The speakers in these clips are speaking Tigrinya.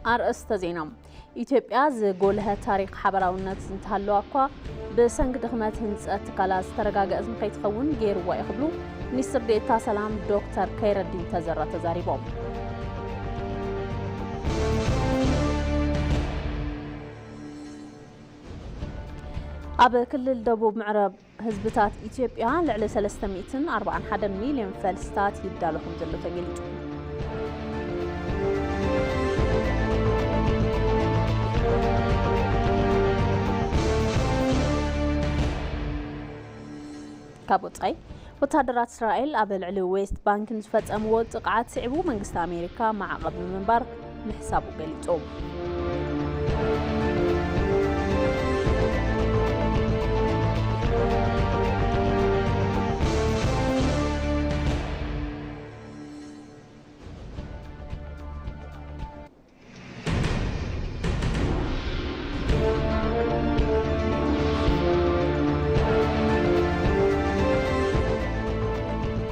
أرأست زينام إثيوبيا زغولها تاريخ حبراونات انتهلوا أكوا بسنگ دخمات هنسات كالاز ترغاغ ازم خيتخون غير وايخبلو منستر ديتا سلام دكتور كيردين تزرع تزاريبوم أب كل الدبوب معرب هزبتات إثيوبيا لعلى 341 مليون فلسطات يدالهم زلو تقليد كابوتاي وتادرات إسرائيل أبل علو ويست بانك نسفت أموت تقعات سعبو منقسط أمريكا مع قبل المنبر محسابو قليتهم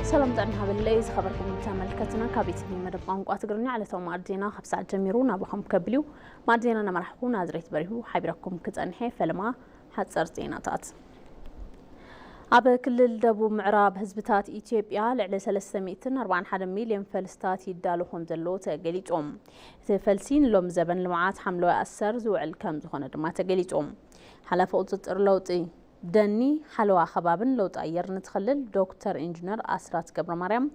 سلام دعنا بالليز خبركم متملكتنا كابيتني مدب قانقوا تقرني على تو معدينا 5 جميرون ابوكم كبليو معدينا نمرحكم نازريت بريو حبيركم كصنحي فلما حصر زيناتات اب كلل دبوب معراب حزبتات اثيوبيا لعلى 341 مليون فلسطات يدالهم زلو تغليطوم تفلسين لوم زبن لمعات حملو اسر زوعل كم زخونه دما تغليطوم حلفه قطر لوطي دني حلوة خبابن لو تغير نتخلل دكتور انجينير أسرات قبر مريم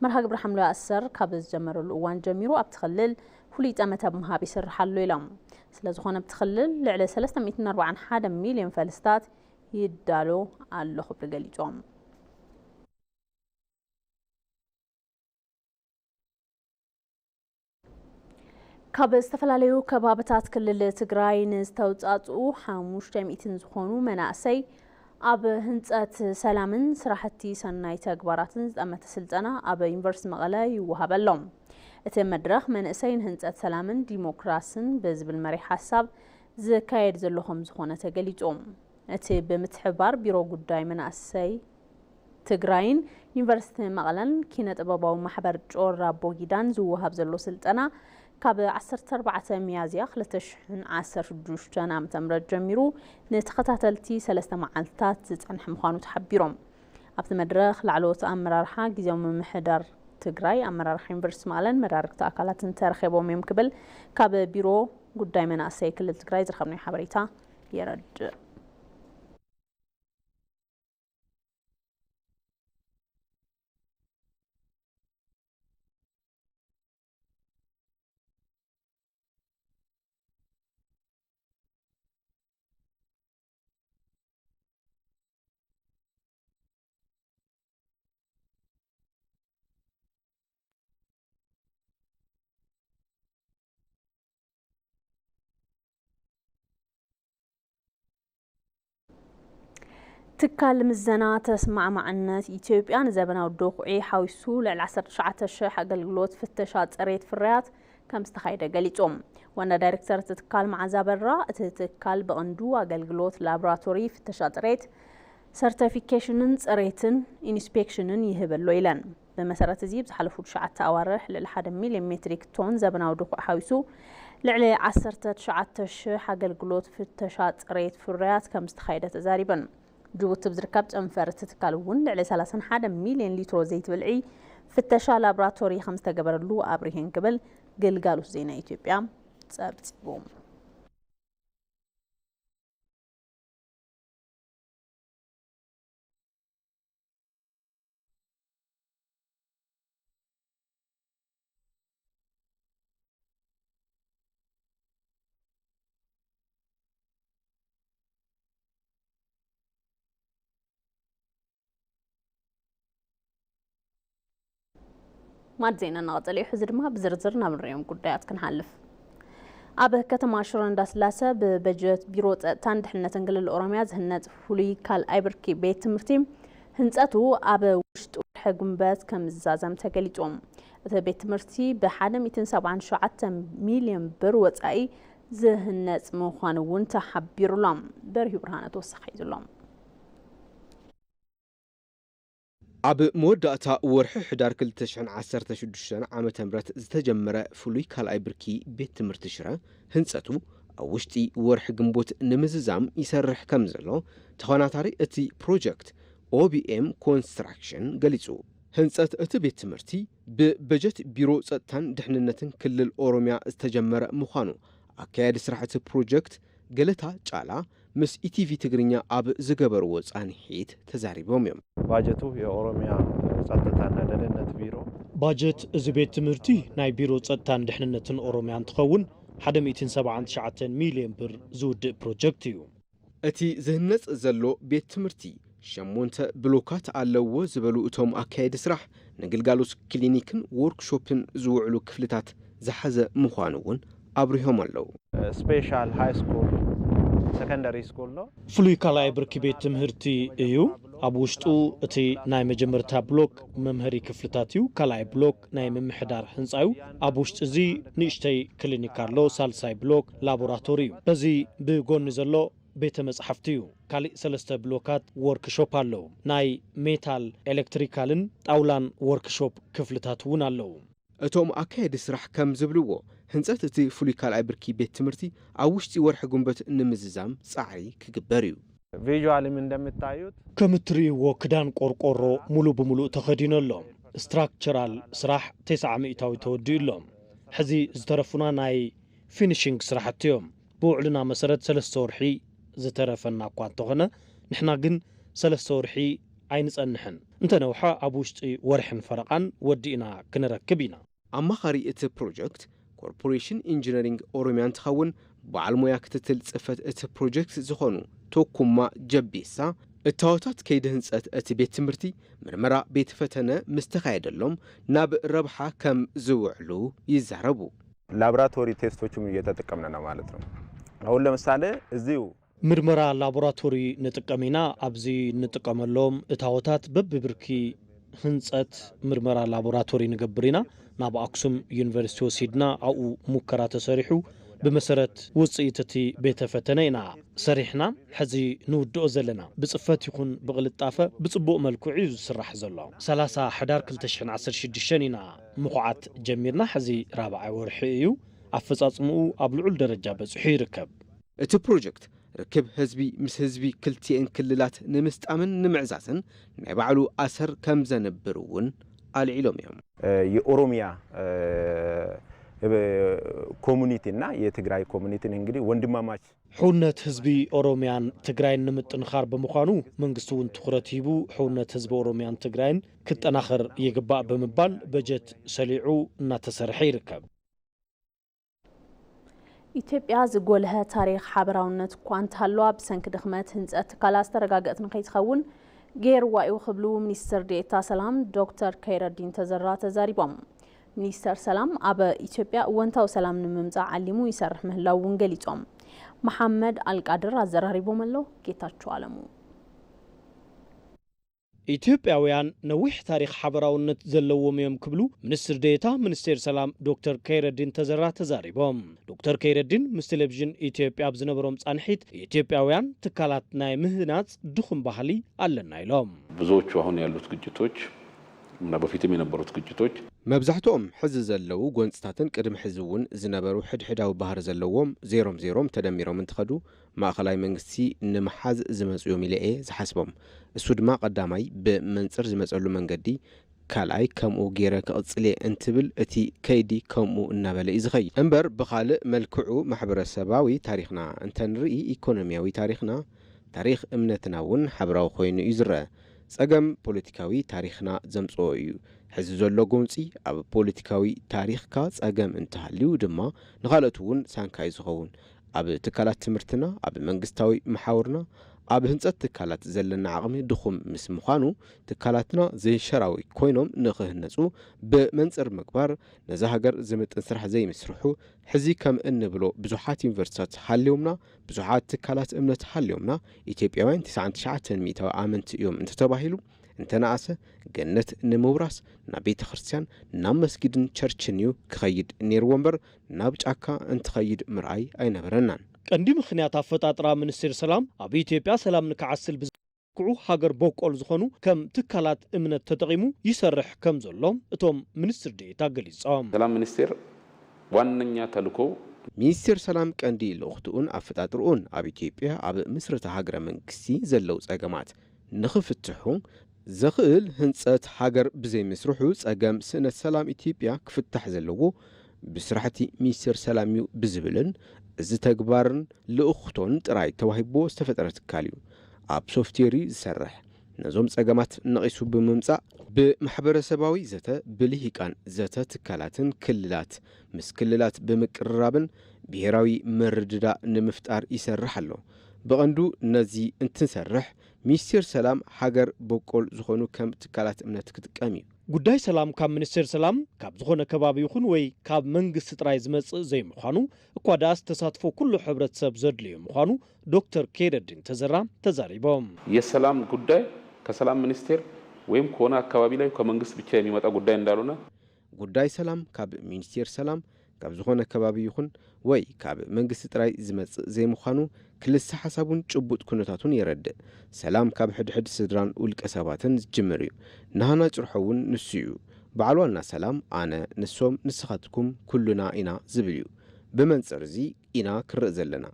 مرها قبر حملو أسر كابز جمرو الأوان جميرو أبتخلل فليت أمتا بمها بيسر حلو يلام سلازخون أبتخلل لعلى 341 مليون فلسطات يدالو على خبر قليجوم كاب استفلاليو كبابتات كل تግራይ نستوصاصو حاموش تميتن زخونو مناسي اب هنصات سلامن سراحتي سناي تغباراتن زامت سلطنا اب يونيفرسيتي مقله يوهبلهم ات مدرخ مناسين هنصات سلامن ديموكراسن بزبل مري حساب زكايد زلهم زخونه تغليصوم ات بمتحبار بيرو غداي مناسي تግራይን يونيفرسيتي مقلن كينه طباباو محبر ጮራ ቦጊዳን ዝውሃብ ዘሎ ስልጠና كاب 14 ميازيا 2016 عام تمرد جميرو نتخاتلتي 3 معلتات زصنح مخانو تحبيروم ابت مدرخ لعلوت امرارحا غيزيوم محدر تግራይ امرارح يونيفرسيتي مالن مداركت اكالاتن ترخيبوم يمكبل كاب بيرو غداي مناسي كل تግራይ زرخبني حبريتا يرد تكال مزنا تسمع معنات إثيوبيا نزبنا ودوقعي حاويسو لعل 19 أقلقلوت فتشات قريت فريات كم استخايدة قليتهم وانا دايركتر تتكال مع زابرا تتكال بغندو أقلقلوت لابراتوري فتشات قريت سيرتيفيكيشنز قريتن انسبيكشنن يهبلو إلان بمسارة زيب زحلفو بشعات تاوارح للحد مليمتريك تون زبنا ودوقع حاويسو لعلي 19 أقلقلوت فتشات قريت فريات كم استخايدة تزاريبا جوت بزركاب انفر تتكالون لعلى 31 مليون لتر زيت بلعي فتشا لابراتوري 5 قبرلو ابريهن قبل قلقالو زينا اثيوبيا صابتبوم ما تزينا نغطلي حزر ما بزرزرنا بالريوم قدايات كنحلف أبه كتما شرون داسلاسة ببجت بيروت تاند حنا تنقل الأوراميا زهنات فولي كال ايبركي بيت مرتيم هنساتو أبه وشت حقنبات كمزازم تقليتهم بيت مرتي بحاله 277 مليون بر وصاي زهنات مخانون تحبير لهم برهي برهانة وسخيز لهم عب مودة ورح حدار كل تشحن 16 عام تمرت استجمرة فلوي كالاي بركي بيت مرتشرة هنساتو وشتي ورح جنبوت نمززام يسرح كمزلو تخاناتاري اتي بروجكت OBM Construction قليسو هنسات اتي بيت تمرتي ببجت بيرو ستان دحننتن كل الأوروميا استجمرة مخانو أكاد سرحة بروجكت قلتها جالا مس ETV تقرينيا أب زقبر وزان حيت تزاريبهم يوم باجتو يا أوروميا ستتان دلنت بيرو باجت زبيت تمرتي ناي بيرو ستان دحننتن أوروميا تخون 179 مليون بر زود بروجكتيو اتي زهنت زلو بيت تمرتي شمونت بلوكات على زبلو اتوم أكاد سرح نقلقالوس كلينيكن ووركشوبن زوعلو كفلتات زحزة مخانوون أبريهم اللو سبيشال هاي سكول سكندري سكول لو فلوي كالاي بركي بيت تمهرتي ايو أبوشتو اتي ناي مجمرتا بلوك ممهري كفلتاتيو كالاي بلوك ناي ممحدار حنصايو أبوشت زي نيشتي كلينيكارلو سالساي بلوك لابوراتوريو بزي بغون نزلو بيت مصحفتيو كالي سلسته بلوكات وركشوب اللو ناي ميتال الكتريكالن طاولان وركشوب كفلتاتون اللو اتوم أكاد سرح كم زبلوو هنسات اتي فلوي كالاي بركي بيت تمرتي أوشتي ورح قنبت نمززام صعري كقباريو فيجوالي من دم التايوت كمتري وكدان قرقورو ملو بملو تخدين اللهم ستراكتشرال سراح 900 تودي اللهم حزي زترفنا ناي فينيشينج سراحتيوم بوعلنا مسرت 3 صورحي زترفنا قوانتوغنا نحنا قن 3 صورحي عين صنحن انت نوحا ابوشتي ورحن فرقان ودينا كنركبينا أما خاري ات بروجكت كوربوريشن انجينيرينج أوروميان تخون بعلمويا كتتل صفت ات بروجكت زخونو توكما جبيسا التواتات كيد هنسات ات بيت تمرتي مرمرا بيت فتنة مستقايد اللهم ناب ربحا كم زوعلو يزعربو لابراتوري تيستوچم እየተጠቀምنا ማለት ነው አሁን ለምሳሌ እዚው ምርመራ ላቦራቶሪ ንጥቀሚና አብዚ ንጥቀመሎም እታወታት በብብርኪ ህንጸት ምርመራ ላቦራቶሪ ንገብሪና ናብ አክሱም ዩኒቨርሲቲ ወሲድና አኡ ሙከራ ተሰሪሑ بمسرت وصيتتي بيت فتنينا سريحنا حزي نودو زلنا بصفت يكون بغلطافه بصبوق ملكو عيز سرح زلو 30 حدار كل تشحن 16 شنينا مقعات جميرنا حزي رابع ورحيو افصاصمو ابلعل درجه بصحي يركب ات بروجكت ركب حزبي مس حزبي كلتين كللات نمستامن نمعزاتن ناي بعلو اثر كم زنبرون العلوم يوم የኦሮሚያ ኮሙኒቲና የትግራይ ኮሙኒቲን እንግዲህ ወንድማማች حونت حزبي أوروميان تجراين نمتنخار بمخانو منقصون تخرتيبو حونت حزب أوروميان تجراين كنت أناخر يقبع بمبال بجت سليعو ناتسرحي ركب ኢትዮጵያ ዝጎልሀ ታሪክ ሓበራውነት እኳ እንተሃለዋ ብሰንኪ ድኽመት ህንፀት ትካላት ተረጋገፅቲ ንከይትኸውን ገይርዋ እዩ ክብሉ ሚኒስትር ዴኤታ ሰላም ዶክተር ከይረዲን ተዘራ ተዛሪቦም ሚኒስተር ሰላም ኣብ ኢትዮጵያ እወንታዊ ሰላም ንምምፃእ ዓሊሙ ይሰርሕ ምህላው እውን ገሊፆም መሐመድ አልቃድር አዘራሪቦም ኣሎ ጌታቸው አለሙ ኢትዮጵያውያን ነዊሕ ታሪክ ሓበራውነት ዘለዎም እዮም ክብሉ ሚኒስትር ዴኤታ ሚኒስቴር ሰላም ዶክተር ከይረዲን ተዘራ ተዛሪቦም ዶክተር ከይረዲን ምስ ቴሌቪዥን ኢትዮጵያ ብዝነበሮም ጻንሒት ኢትዮጵያውያን ትካላት ናይ ምህናጽ ድኹም ባህሊ ኣለና ኢሎም ብዙዎቹ አሁን ያሉት ግጭቶች እና በፊትም የነበሩት ግጭቶች መብዛሕትኦም ሕዚ ዘለው ጎንጽታትን ቅድም ሕዝውን ዝነበሩ ሕድሕዳዊ ባህር ዘለዎም ዜሮም ተደሚሮም እንትኸዱ ማእኸላይ መንግስቲ ንምሓዝ ዝመጽኡ ሚልኤ ዝሓስቦም እሱ ድማ ቀዳማይ ብመንጽር ዝመጸሉ መንገዲ ካልኣይ ከምኡ ገይረ ክቕጽል እንትብል እቲ ከይዲ ከምኡ እናበለ ይዝኸይ እምበር ብኻልእ መልክዑ ማሕበረሰባዊ ታሪኽና እንተንርኢ ኢኮኖሚያዊ ታሪኽና ታሪኽ እምነትና እውን ሓበራዊ ኮይኑ እዩ ዝረአ ጸገም ፖለቲካዊ ታሪኽና ዘምጽኦ እዩ ሕዚ ዘሎ ጎንፂ ኣብ ፖለቲካዊ ታሪኽካ ጸገም እንትሃልዩ ድማ ንኻልኦት እውን ሳንካይ ዝኸውን ኣብ ትካላት ትምህርትና ኣብ መንግስታዊ መሓውርና ኣብ ህንጸት ትካላት ዘለና ዓቕሚ ድኹም ምስ ምዃኑ ትካላትና ዘይሸራዊ ኮይኖም ንኽህነጹ ብመንጽር ምግባር ነዛ ሃገር ዝምጥን ስራሕ ዘይምስርሑ ሕዚ ከም እንብሎ ብዙሓት ዩኒቨርሲቲታት ሃልዮምና ብዙሓት ትካላት እምነት ሃልዮምና ኢትዮጵያውያን 99 ኣመንቲ እዮም እንተተባሂሉ እንተነኣሰ ገነት ንምውራስ ናብ ቤተ ክርስቲያን ናብ መስጊድን ቸርችን እዩ ክኸይድ ነይርዎ እምበር ናብ ጫካ እንትኸይድ ምርኣይ ኣይነበረናን ቀንዲ ምኽንያት አፈጣጥራ ሚኒስቴር ሰላም ኣብ ኢትዮጵያ ሰላም ንከዓስል ክዑ ሃገር በቆል ዝኾኑ ከም ትካላት እምነት ተጠቂሙ ይሰርሕ ከም ዘሎም እቶም ሚኒስትር ዴኤታ ገሊጾም ሰላም ሚኒስቴር ዋነኛ ተልእኮ ሚኒስትር ሰላም ቀንዲ ልኡኽትኡን ኣፈጣጥርኡን ኣብ ኢትዮጵያ ኣብ ምስረታ ሃገረ መንግስቲ ዘለው ጸገማት ንኽፍትሑ ዘኽእል ህንጸት ሃገር ብዘይምስርሑ ጸገም ስእነት ሰላም ኢትዮጵያ ክፍታሕ ዘለዎ ብስራሕቲ ሚኒስትር ሰላም እዩ ብዝብልን እዚ ተግባርን ልኡኽቶን ጥራይ ተዋሂቦ ዝተፈጠረ ትካል እዩ ኣብ ሶፍትዌር ዝሰርሕ ነዞም ጸገማት ነቒሱ ብምምጻእ ብማሕበረሰባዊ ዘተ ብልሂቃን ዘተ ትካላትን ክልላት ምስ ክልላት ብምቅርራብን ብሄራዊ መርድዳ ንምፍጣር ይሰርሕ ኣሎ ብቐንዱ ነዚ እንትንሰርሕ ሚኒስትር ሰላም ሃገር በቆል ዝኾኑ ከም ትካላት እምነት ክጥቀም እዩ ጉዳይ ሰላም ካብ ሚኒስትር ሰላም ካብ ዝኾነ ከባቢ ይኹን ወይ ካብ መንግስቲ ጥራይ ዝመጽእ ዘይምዃኑ እኳ ዳስ ተሳትፎ ኩሉ ሕብረተሰብ ዘድልዩ ምዃኑ ዶክተር ኬረዲን ተዘራ ተዛሪቦም የሰላም ጉዳይ ከሰላም ሚኒስቴር ወይም ከሆነ አካባቢ ላይ ከመንግስት ብቻ የሚመጣ ጉዳይ እንዳልሆነ ጉዳይ ሰላም ካብ ሚኒስትር ሰላም ካብ ዝኾነ ከባቢ ይኹን ወይ ካብ መንግስቲ ጥራይ ዝመጽእ ዘይምዃኑ ክልስ ሓሳቡን ጭቡጥ ኩነታቱን የረድእ ሰላም ካብ ሕድሕድ ስድራን ውልቀ ሰባትን ዝጅምር እዩ ንሃና ጭርሖውን ንሱ እዩ በዓል ዋና ሰላም ኣነ ንሶም ንስኻትኩም ኩሉና ኢና ዝብል እዩ ብመንጽር እዚ ኢና ክርእ ዘለና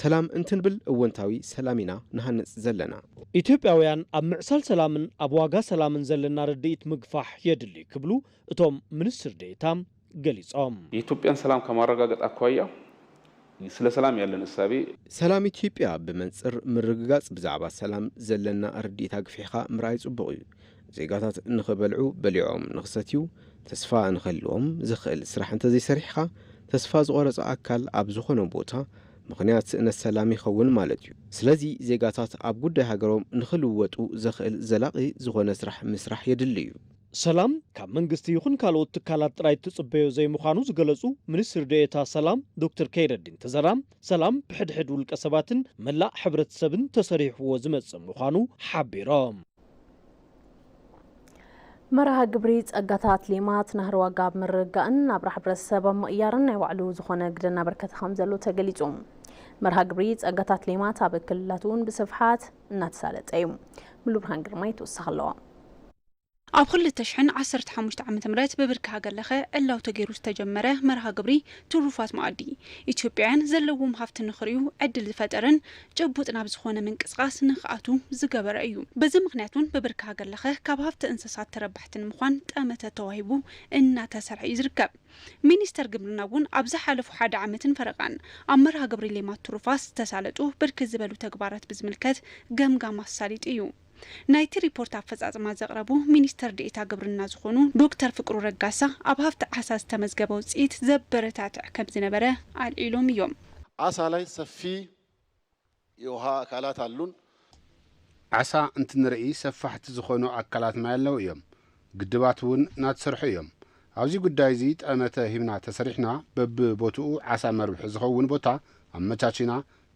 ሰላም እንትንብል እወንታዊ ሰላም ኢና ንሃንጽ ዘለና ኢትዮጵያውያን ኣብ ምዕሳል ሰላምን ኣብ ዋጋ ሰላምን ዘለና ርድኢት ምግፋሕ የድሊ ክብሉ እቶም ሚኒስትር ዴኤታ ገሊጾም የኢትዮጵያን ሰላም ከማረጋገጥ አኳያ ስለ ሰላም ያለን እሳቤ ሰላም ኢትዮጵያ ብመንጽር ምርግጋጽ ብዛዕባ ሰላም ዘለና ርድኢት ኣግፊሕኻ ምርኣይ ጽቡቕ እዩ ዜጋታት ንኽበልዑ በሊዖም ንኽሰትዩ ተስፋ ንኽህልዎም ዝኽእል ስራሕ እንተዘይሰሪሕኻ ተስፋ ዝቖረጸ ኣካል ኣብ ዝኾነ ቦታ ምኽንያት ስእነት ሰላም ይኸውን ማለት እዩ ስለዚ ዜጋታት ኣብ ጉዳይ ሃገሮም ንኽልወጡ ዘኽእል ዘላቒ ዝኾነ ስራሕ ምስራሕ የድሊ እዩ ሰላም ካብ መንግስቲ ይኹን ካልኦት ትካላት ጥራይ ትጽበዮ ዘይምዃኑ ዝገለጹ ሚኒስትር ዴኤታ ሰላም ዶክተር ኬረዲን ተዘራ ሰላም ብሕድሕድ ውልቀ ሰባትን መላእ ሕብረተሰብን ተሰሪሕዎ ዝመጽእ ምዃኑ ሓቢሮም መርሃ ግብሪ ጸጋታት ሌማት ናህር ዋጋ ምርጋእን ናብ ሕብረተሰብ ምቕያርን ናይ ባዕሉ ዝኾነ ግደና በርከተ ከም ዘሎ ተገሊጹ መርሃ ግብሪ ጸጋታት ሌማት ኣብ ክልላት እውን ብስፍሓት እናተሳለጠ እዩ ሙሉ ብርሃን ግርማይ ተወሳኺ ኣለዋ ኣብ 2015 ዓመተ ምህረት በብርካ ሃገርለኸ ዕላው ተገይሩ ዝተጀመረ መርሃ ግብሪ ትሩፋት ማኣዲ ኢትዮጵያውያን ዘለዎም ሃብቲ ንኽርዩ ዕድል ዝፈጠረን ጭቡጥ ናብ ዝኾነ ምንቅስቓስ ንኽኣቱ ዝገበረ እዩ በዚ ምክንያቱን በብርካ ሃገርለኸ ካብ ሃብቲ እንስሳት ተረባሕትን ምዃን ጠመተ ተዋሂቡ እናተሰርሐ እዩ ዝርከብ ሚኒስተር ግብርና እውን ኣብ ዝሓለፉ ሓደ ዓመትን ፈረቓን ኣብ መርሃ ግብሪ ሌማት ትሩፋት ዝተሳለጡ ብርክት ዝበሉ ተግባራት ብዝምልከት ገምጋም ኣሳሊጡ እዩ ናይቲ ሪፖርት አፈጻጸማ ዘቅረቡ ሚኒስተር ዴኤታ ግብርና ዝኾኑ ዶክተር ፍቅሩ ረጋሳ ኣብ ሃፍቲ ዓሳ ዝተመዝገበ ውጽኢት ዘበረታትዕ ከም ዝነበረ አልዒሎም እዮም ዓሳ ላይ ሰፊ የውሃ አካላት አሉን ዓሳ እንትንርኢ ሰፋሕቲ ዝኾኑ አካላት ማይ ኣለዉ እዮም ግድባት እውን እናተሰርሑ እዮም ኣብዚ ጉዳይ እዚ ጠመተ ሂብና ተሰሪሕና በብቦትኡ ዓሳ መርብሒ ዝኸውን ቦታ ኣመቻችና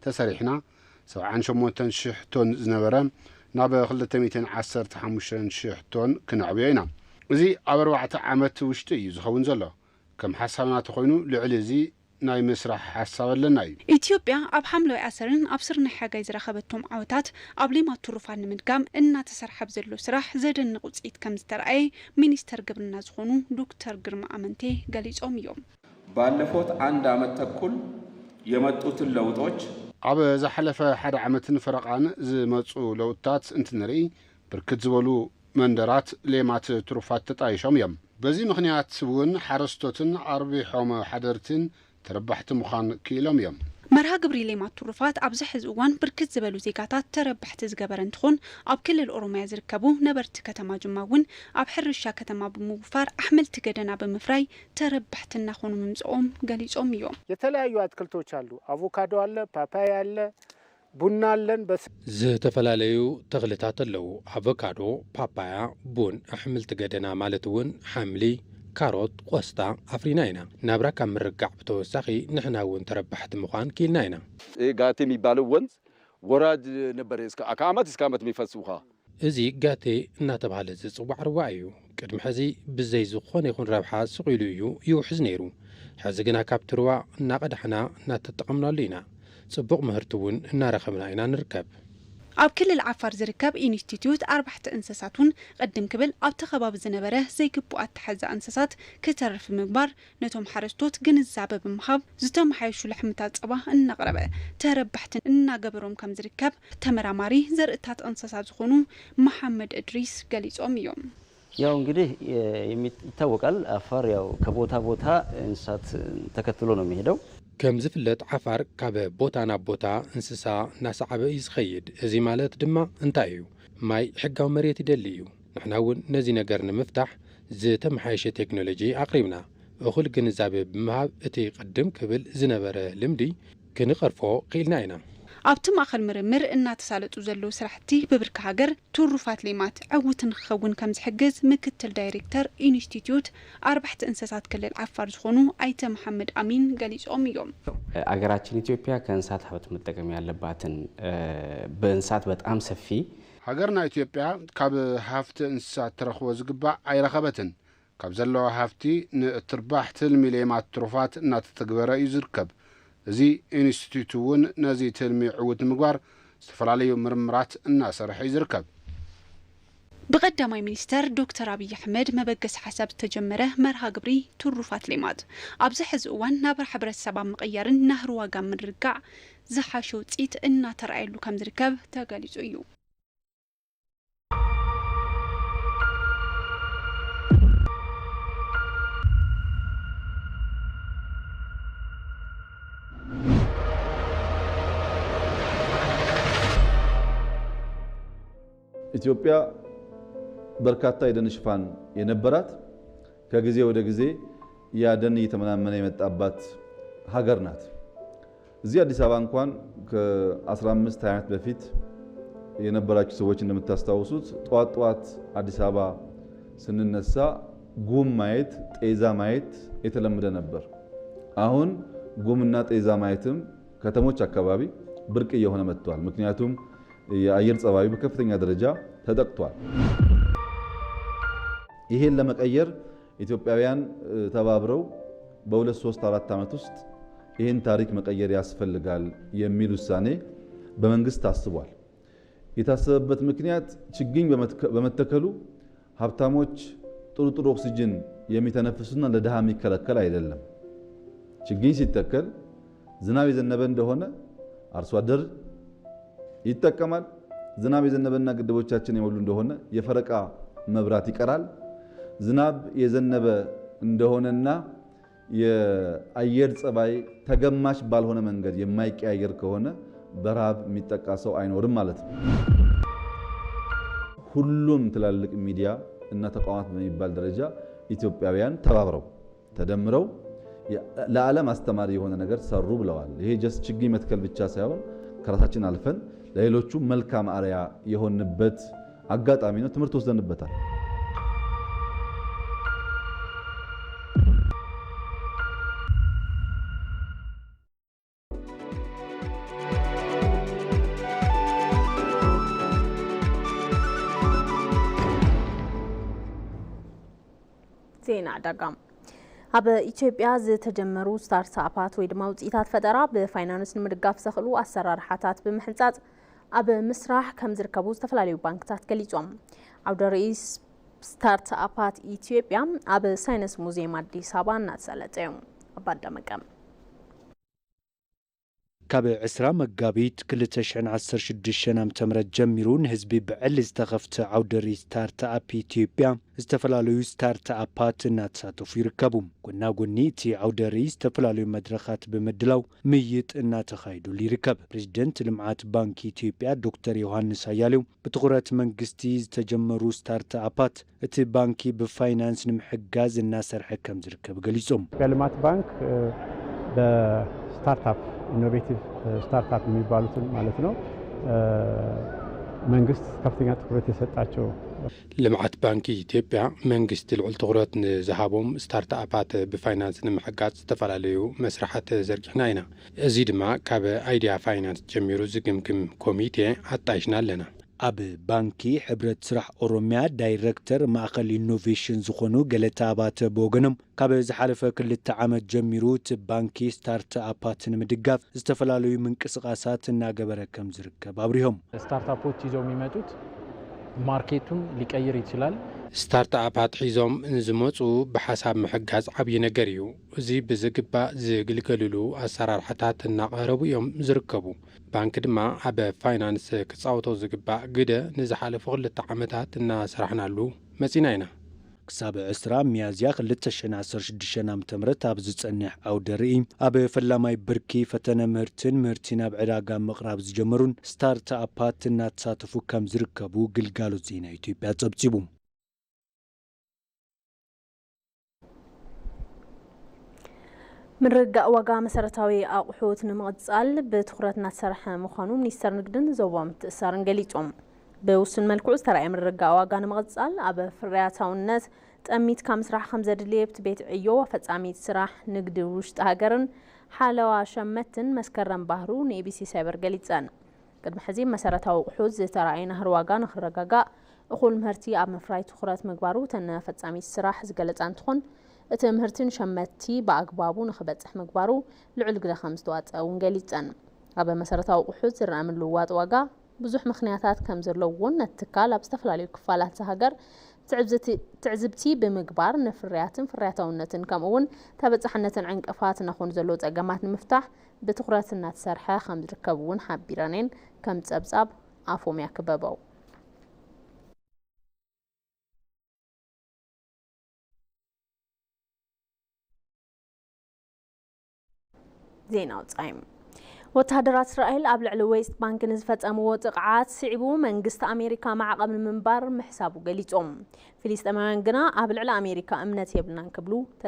ተሰሪሕና 78,000 ቶን ዝነበረ ናብ 215,000 ቶን ክንዕብዮ ኢና እዚ ኣብ 4 ዓመት ውሽጢ እዩ ዝኸውን ዘሎ ከም ሓሳብና ተኾይኑ ልዕሊ እዚ ናይ ምስራሕ ሓሳብ ኣለና እዩ ኢትዮጵያ ኣብ ሓምለዋይ ኣሰርን ኣብ ስርናይ ሓጋይ ዝረኸበቶም ዓወታት ኣብ ሌማት ትሩፋት ንምድጋም እናተሰርሐ ዘሎ ስራሕ ዘደንቕ ውጽኢት ከም ዝተረኣየ ሚኒስተር ግብርና ዝኾኑ ዶክተር ግርማ አመንቴ ገሊጾም እዮም ባለፉት አንድ ዓመት ተኩል የመጡትን ለውጦች ኣብ ዝሓለፈ ሓደ ዓመትን ፈረቓን ዝመጹ ለውጥታት እንትንርኢ ብርክት ዝበሉ መንደራት ሌማት ትሩፋት ተጣይሾም እዮም በዚ ምክንያት እውን ሓረስቶትን ኣርቢሖም ሓደርትን ተረባሕቲ ምዃን ክኢሎም እዮም መርሃ ግብሪ ሌማት ትሩፋት ኣብዚ ሕዚ እዋን ብርክት ዝበሉ ዜጋታት ተረባሕቲ ዝገበረ እንትኾን ኣብ ክልል ኦሮሚያ ዝርከቡ ነበርቲ ከተማ ጅማ እውን ኣብ ሕርሻ ከተማ ብምውፋር ኣሕምልቲ ገደና ብምፍራይ ተረባሕቲ እናኾኑ ምምጽኦም ገሊጾም እዮም የተለያዩ አትክልቶች አሉ አቮካዶ አለ ፓፓያ አለ ቡና አለን ዝተፈላለዩ ተኽልታት ኣለዉ አቮካዶ ፓፓያ ቡን ኣሕምልቲ ገደና ማለት እውን ሓምሊ ካሮት ቆስጣ አፍሪና ኢና ናብራ ካብ ምርጋዕ ብተወሳኺ ንሕና እውን ተረባሕቲ ምዃን ኪልና ኢና ጋቴ የሚባለው ወንዝ ወራጅ ነበር ከዓመት እስከ ዓመት የሚፈስውኻ እዚ ጋቴ እናተባሃለ ዝጽዋዕ ርዋ እዩ ቅድሚ ሕዚ ብዘይ ዝኾነ ይኹን ረብሓ ስቑኢሉ እዩ ይውሕዝ ነይሩ ሕዚ ግና ካብቲ ርዋ እናቐዳሕና እናተጠቐምናሉ ኢና ጽቡቕ ምህርቲ እውን እናረኸብና ኢና ንርከብ ኣብ ክልል ዓፋር ዝርከብ ኢንስቲትዩት 4 እንስሳቱን ቀድም ክብል ኣብ ተኸባቢ ዝነበረ ዘይግቡኣት ተሓዛ እንስሳት ክተርፍ ምግባር ነቶም ሓረስቶት ግንዛበ ብምሃብ ዝተመሓየሹ ልሕምታት ጸባ እናቕረበ ተረባሕትን እናገበሮም ከም ዝርከብ ተመራማሪ ዘርእታት እንስሳት ዝኾኑ መሐመድ እድሪስ ገሊጾም እዮም። ያው እንግዲህ ይታወቃል አፋር ያው ከቦታ ቦታ እንስሳት ተከትሎ ነው የሚሄደው። ከም ዝፍለጥ ዓፋር ካብ ቦታ ናብ ቦታ እንስሳ ናሰዓበ ይዝኸይድ እዚ ማለት ድማ እንታይ እዩ ማይ ሕጋዊ መሬት ይደሊ እዩ ንሕና እውን ነዚ ነገር ንምፍታሕ ዝተመሓየሸ ቴክኖሎጂ ኣቕሪብና እኹል ግንዛቤ ብምሃብ እቲ ቅድም ክብል ዝነበረ ልምዲ ክንቐርፎ ኺኢልና ኢና ኣብቲ ማእኸል ምርምር እናተሳለጡ ዘለዉ ስራሕቲ ብብርኪ ሃገር ትሩፋት ሌማት ዕውትን ክኸውን ከም ዝሕግዝ ምክትል ዳይሬክተር ኢንስቲትዩት 4 እንስሳት ክልል ዓፋር ዝኾኑ አይተ መሐመድ አሚን ገሊጾም እዮም። አገራችን ኢትዮጵያ ከእንስሳት ሀብት መጠቀም ያለባትን በእንስሳት በጣም ሰፊ ሃገርና ኢትዮጵያ ካብ ሃፍቲ እንስሳት ተረኽቦ ዝግባእ ኣይረኸበትን ካብ ዘለዎ ሃፍቲ ንእትርባሕ ትልሚ ሌማት ትሩፋት እናተተግበረ እዩ ዝርከብ እዚ ኢንስቲትዩት እውን ነዚ ትልሚ ዕውት ምግባር ዝተፈላለዩ ምርምራት እናሰርሐ ይዝርከብ بقدماي ሚኒስተር ዶክተር አብይ አሕመድ መበገስ ሐሳብ ተጀመረ መርሃ ግብሪ ትሩፋት ሌማት ኣብዚ ሕዚ እዋን ናብ ሕብረተሰብ ምቕያርን ናህር ዋጋ ምርጋዕ ዝሓሸ ውፅኢት እናተረኣየሉ ከም ዝርከብ ተገሊጹ እዩ ኢትዮጵያ በርካታ የደን ሽፋን የነበራት ከጊዜ ወደ ጊዜ ያደን እየተመናመነ የመጣባት ሀገር ናት። እዚህ አዲስ አበባ እንኳን ከ15 ዓመት በፊት የነበራችሁ ሰዎች እንደምታስታውሱት ጧት አዲስ አበባ ስንነሳ ጉም ማየት፣ ጤዛ ማየት የተለመደ ነበር። አሁን ጉምና ጤዛ ማየትም ከተሞች አካባቢ ብርቅ እየሆነ መጥቷል። ምክንያቱም የአየር ጸባዩ በከፍተኛ ደረጃ ተጠቅቷል። ይሄን ለመቀየር ኢትዮጵያውያን ተባብረው በ2 3 4 ዓመት ውስጥ ይሄን ታሪክ መቀየር ያስፈልጋል የሚል ውሳኔ በመንግስት ታስቧል። የታሰበበት ምክንያት ችግኝ በመተከሉ ሀብታሞች ጥሩ ኦክሲጅን የሚተነፍሱና ለድሃ የሚከለከል አይደለም። ችግኝ ሲተከል ዝናብ የዘነበ እንደሆነ አርሶ አደር ይጠቀማል። ዝናብ የዘነበና ግድቦቻችን የሞሉ እንደሆነ የፈረቃ መብራት ይቀራል። ዝናብ የዘነበ እንደሆነና የአየር ጸባይ ተገማሽ ባልሆነ መንገድ የማይቀያየር ከሆነ በረሃብ የሚጠቃ ሰው አይኖርም ማለት ነው። ሁሉም ትላልቅ ሚዲያ እና ተቋማት በሚባል ደረጃ ኢትዮጵያውያን ተባብረው ተደምረው ለዓለም አስተማሪ የሆነ ነገር ሰሩ ብለዋል። ይሄ ጀስት ችግኝ መትከል ብቻ ሳይሆን ከራሳችን አልፈን ለሌሎቹ መልካም አርአያ የሆንበት አጋጣሚ ነው። ትምህርት ወስደንበታል። ዜና ዳጋም ኣብ ኢትዮጵያ ዝተጀመሩ ስታርትኣፓት ወይ ድማ ውፅኢታት ፈጠራ ብፋይናንስ ንምድጋፍ ዘኽእሉ ኣሰራርሓታት ብምሕንፃፅ ኣብ ምስራሕ ከም ዝርከቡ ዝተፈላለዩ ባንክታት ገሊፆም። ዓውደ ርኢይ ስታርትኣፓት ኢትዮጵያ ኣብ ሳይንስ ሙዚየም ኣዲስ ኣበባ እናተሳለጠ እዩ። ኣባዳመቀም ካብ 20 መጋቢት 2016 ዓ.ም ጀሚሩ ንህዝቢ ብዕሊ ዝተኸፍተ ዓውደ ርኢይ ስታርትኣፕ ኢትዮጵያ ዝተፈላለዩ ስታርትኣፓት እናተሳተፉ ይርከቡ። ጎና ጎኒ እቲ ዓውደ ርኢይ ዝተፈላለዩ መድረኻት ብምድላው ምይጥ እናተኻይዱሉ ይርከብ። ፕሬዚደንት ልምዓት ባንኪ ኢትዮጵያ ዶክተር ዮሃንስ ኣያሌው ብትኹረት መንግስቲ ዝተጀመሩ ስታርትኣፓት እቲ ባንኪ ብፋይናንስ ንምሕጋዝ እናሰርሐ ከም ዝርከብ ገሊፆም። ልማት ባንክ በስታርትኣፕ ኢኖቬቲቭ ስታርትአፕ የሚባሉትን ማለት ነው መንግስት ከፍተኛ ትኩረት የሰጣቸው ልምዓት ባንኪ ኢትዮጵያ መንግስት ልዑል ትኩረት ንዝሃቦም ስታርትኣፓት ብፋይናንስ ንምሕጋዝ ዝተፈላለዩ መስራሓት ዘርጊሕና ኢና። እዚ ድማ ካብ አይዲያ ፋይናንስ ጀሚሩ ዝግምግም ኮሚቴ ኣጣይሽና ኣለና። ኣብ ባንኪ ሕብረት ስራሕ ኦሮሚያ ዳይሬክተር ማእከል ኢኖቬሽን ዝኾኑ ገለታ ኣባተ ብወገኖም ካብ ዝሓለፈ 2 ዓመት ጀሚሩ እቲ ባንኪ ስታርትኣፓት ንምድጋፍ ዝተፈላለዩ ምንቅስቃሳት እናገበረ ከም ዝርከብ አብሪሆም ስታርትአፖች ይዘው የሚመጡት ማርኬቱን ሊቀይር ይችላል ስታርትአፓት ሒዞም እንዝመፁ ብሓሳብ ምሕጋዝ ዓብይ ነገር እዩ እዚ ብዝግባእ ዝግልገልሉ ኣሰራርሓታት እናቐረቡ እዮም ዝርከቡ ባንክ ድማ ኣብ ፋይናንስ ክፃወቶ ዝግባእ ግደ ንዝሓለፈ 2 ዓመታት እናስራሕናሉ መፂና ኢና ክሳብ 20 ሚያዝያ 2016 ዓ.ም ኣብ ዝጸንሕ ኣውደ ርእይ ኣብ ፈላማይ ብርኪ ፈተነ ምህርቲ ናብ ዕዳጋ ምቕራብ ዝጀመሩን ስታርትኣፓት እናተሳተፉ ከም ዝርከቡ ግልጋሎት ዜና ኢትዮጵያ ጸብጺቡ ምርጋእ ዋጋ መሰረታዊ ኣቑሑት ንምቕጻል ብትኹረት እናተሰርሐ ምዃኑ ሚኒስተር ንግድን ዞባዊ ምትእስሳርን ገሊጾም ብውሱን መልክዑ ዝተረኣየ ምርጋእ ዋጋ ንምቕጻል ኣብ ፍርያታውነት ጠሚትካ ምስራሕ ከም ዘድልየ ቤት ዕዮ ፈጻሚት ስራሕ ንግዲ ውሽጢ ሃገርን ሓለዋ ሸመትን መስከረም ባህሩ ንኤቢሲ ሳይበር ገሊጸን ቅድሚ ሕዚ መሰረታዊ ኣቑሑት ዝተረኣየ ናህር ዋጋ ንኽረጋጋእ እኹል ምህርቲ ኣብ ምፍራይ ትኹረት ምግባሩ ተነ ፈጻሚት ስራሕ ዝገለጸ እንትኾን እቲ ምህርትን ሸመቲ በኣግባቡ ንኽበጽሕ ምግባሩ ልዑል ግደ ከም ዝተዋፅአ እውን ገሊጸን ኣብ መሰረታዊ ኣቑሑት ዝረአ ምልውዋጥ ዋጋ ብዙሕ ምኽንያታት ከም ዘለዎን ነቲ ትካል ኣብ ዝተፈላለዩ ክፋላት ሃገር ትዕዝብቲ ብምግባር ንፍርያትን ፍርያታውነትን ከምኡውን ተበጻሕነትን ዕንቅፋት ነኾኑ ዘለዎ ጸገማት ንምፍታሕ ብትኹረት እናተሰርሐ ከም ዝርከብ እውን ሓቢረንን ከም ጸብጻብ ኣፎም ያክበበው ዜና ውጻይም ወታደራት እስራኤል ኣብ ልዕሊ ዌስት ባንክ ንዝፈጸምዎ ጥቕዓት ስዒቡ መንግስቲ ኣሜሪካ ማዕቐብ ንምንባር ምሕሳቡ ገሊጾም ፍልስጤማውያን ግና ኣብ ልዕሊ ኣሜሪካ እምነት የብልናን ክብሉ